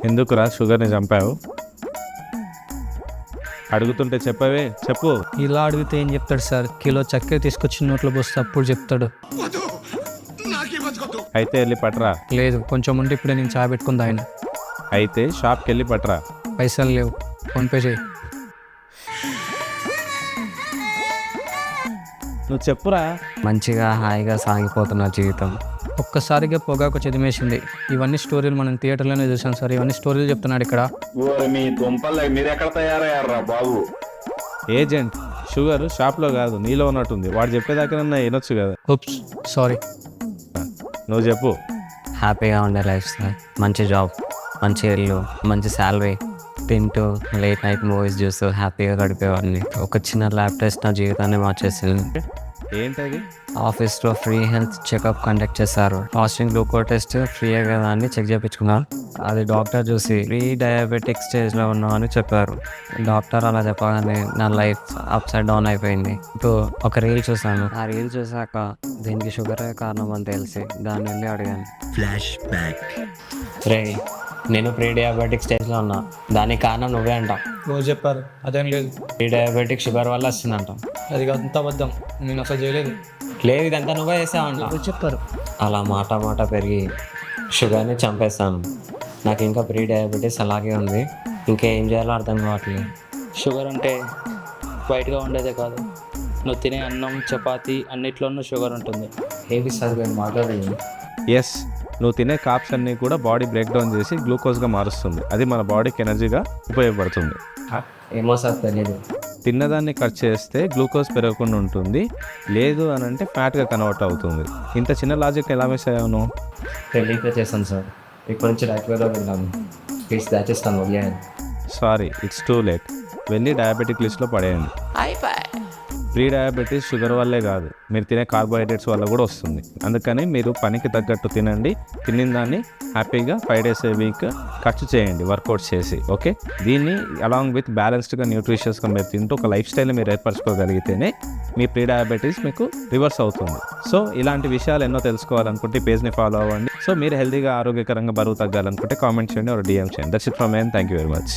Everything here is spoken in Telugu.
ఎందుకురా షుగర్ని చంపావు? అడుగుతుంటే చెప్పవే, చెప్పు. ఇలా అడిగితే ఏం చెప్తాడు సార్? కిలో చక్కెర తీసుకొచ్చి నోట్లో పోస్తే అప్పుడు చెప్తాడు. అయితే వెళ్ళి పట్టరా. లేదు, కొంచెం ఉంటే ఇప్పుడే నేను చాయ్ పెట్టుకుంది ఆయన. అయితే షాప్కి వెళ్ళి పట్టరా. పైసలు లేవు, ఫోన్పే చేయి. నువ్వు చెప్పురా. మంచిగా హాయిగా సాగిపోతున్న జీవితం. ఒక్కసారిగా పొగాకు చదిమేసింది. ఇవన్నీ స్టోరీలు మనం థియేటర్లోనే చూసాం సార్. ఇవన్నీ స్టోరీలు చెప్తున్నాడు ఇక్కడ. మీ దుంపలు మీరెక్కడ తయారయ్యారా బాబు? ఏజెంట్, షుగర్ షాప్లో కాదు నీలో ఉన్నట్టుంది. వాడు చెప్పేదాకా వినొచ్చు కదా. Oops, sorry. నువ్వు చెప్పు. హ్యాపీగా ఉండే లైఫ్ స్టైల్, మంచి జాబ్, మంచి ఇల్లు, మంచి శాలరీ, తింటూ లేట్ నైట్ మూవీస్ చూస్తూ హ్యాపీగా గడిపేవాడిని. ఒక చిన్న ల్యాబ్ టెస్ట్ నా జీవితాన్ని మార్చేసింది. ఏంటది? ఆఫీస్లో ఫ్రీ హెల్త్ చెకప్ కండక్ట్ చేశారు. ఫాస్టింగ్ గ్లూకోజ్ టెస్ట్ ఫ్రీయే కదా అని చెక్ చేయించుకున్నాను. అది డాక్టర్ చూసి ప్రీ డయాబెటిక్ స్టేజ్లో ఉన్నావు అని చెప్పారు. డాక్టర్ అలా చెప్పగానే నా లైఫ్ అప్ సైడ్ డౌన్ అయిపోయింది. ఇప్పుడు ఒక రీల్ చూసాను. ఆ రీల్ చూసాక దీనికి షుగరే కారణం అని తెలిసి దాన్ని వెళ్ళి అడిగాను. Flash back. రే, నేను ప్రీ డయాబెటిక్ స్టేజ్లో ఉన్నా, దానికి కారణం నువ్వే అంటావు. రోజు చెప్పారు, అదేం లేదు. ప్రీ డయాబెటిక్ షుగర్ వల్ల వస్తుందంట. అది అంత అబద్ధం, నేను అసలు చేయలేదు. లేదు, ఇదంతా నువ్వే చేసావంట. రోజు చెప్పారు. అలా మాట పెరిగి షుగర్ని చంపేస్తాను. నాకు ఇంకా ప్రీ డయాబెటీస్ అలాగే ఉంది. ఇంకేం చేయాలో అర్థం కావట్లేదు. షుగర్ అంటే వైట్గా ఉండేదే కాదు, నువ్వు తినే అన్నం చపాతీ అన్నిట్లోనూ షుగర్ ఉంటుంది. ఏవి సార్ నేను మాట్లాడలేదు. ఎస్, నువ్వు తినే కాప్స్ అన్నీ కూడా బాడీ బ్రేక్ డౌన్ చేసి గ్లూకోజ్గా మారుస్తుంది. అది మన బాడీకి ఎనర్జీగా ఉపయోగపడుతుంది. ఏమో సార్ తెలియదు. తిన్నదాన్ని కట్ చేస్తే గ్లూకోజ్ పెరగకుండా ఉంటుంది, లేదు అని అంటే ఫ్యాట్గా కన్వర్ట్ అవుతుంది. ఇంత చిన్న లాజిక్ ఎలా మిస్ అయ్యావు నువ్వు? తెలియక చేశాను సార్. ఇప్పటి నుంచి డైట్వేలో వెళ్ళాను. ప్లీజ్ దాచేస్తాను, వదిలేయండి. Sorry, it's too late. వెళ్ళి డయాబెటిక్ లిస్ట్లో పడేయండి. ప్రీ డయాబెటీస్ షుగర్ వల్లే కాదు, మీరు తినే కార్బోహైడ్రేట్స్ వల్ల కూడా వస్తుంది. అందుకని మీరు పనికి తగ్గట్టు తినండి. తినిన దాన్ని హ్యాపీగా 5 days a week ఖర్చు చేయండి వర్కౌట్ చేసి. ఓకే, దీన్ని అలాంగ్ విత్ బ్యాలెన్స్డ్గా న్యూట్రిషియస్గా మీరు తింటూ ఒక లైఫ్ స్టైల్ని మీరు ఏర్పరచుకోగలిగితేనే మీ ప్రీ డయాబెటీస్ మీకు రివర్స్ అవుతుంది. సో ఇలాంటి విషయాలు ఎన్నో తెలుసుకోవాలనుకుంటే పేజ్ని ఫాలో అవ్వండి. సో మీరు హెల్తీగా ఆరోగ్యకరంగా బరువు తగ్గాలనుకుంటే కామెంట్ చేయండి, ఒక DM చేయండి. That's it from me. Thank you very much.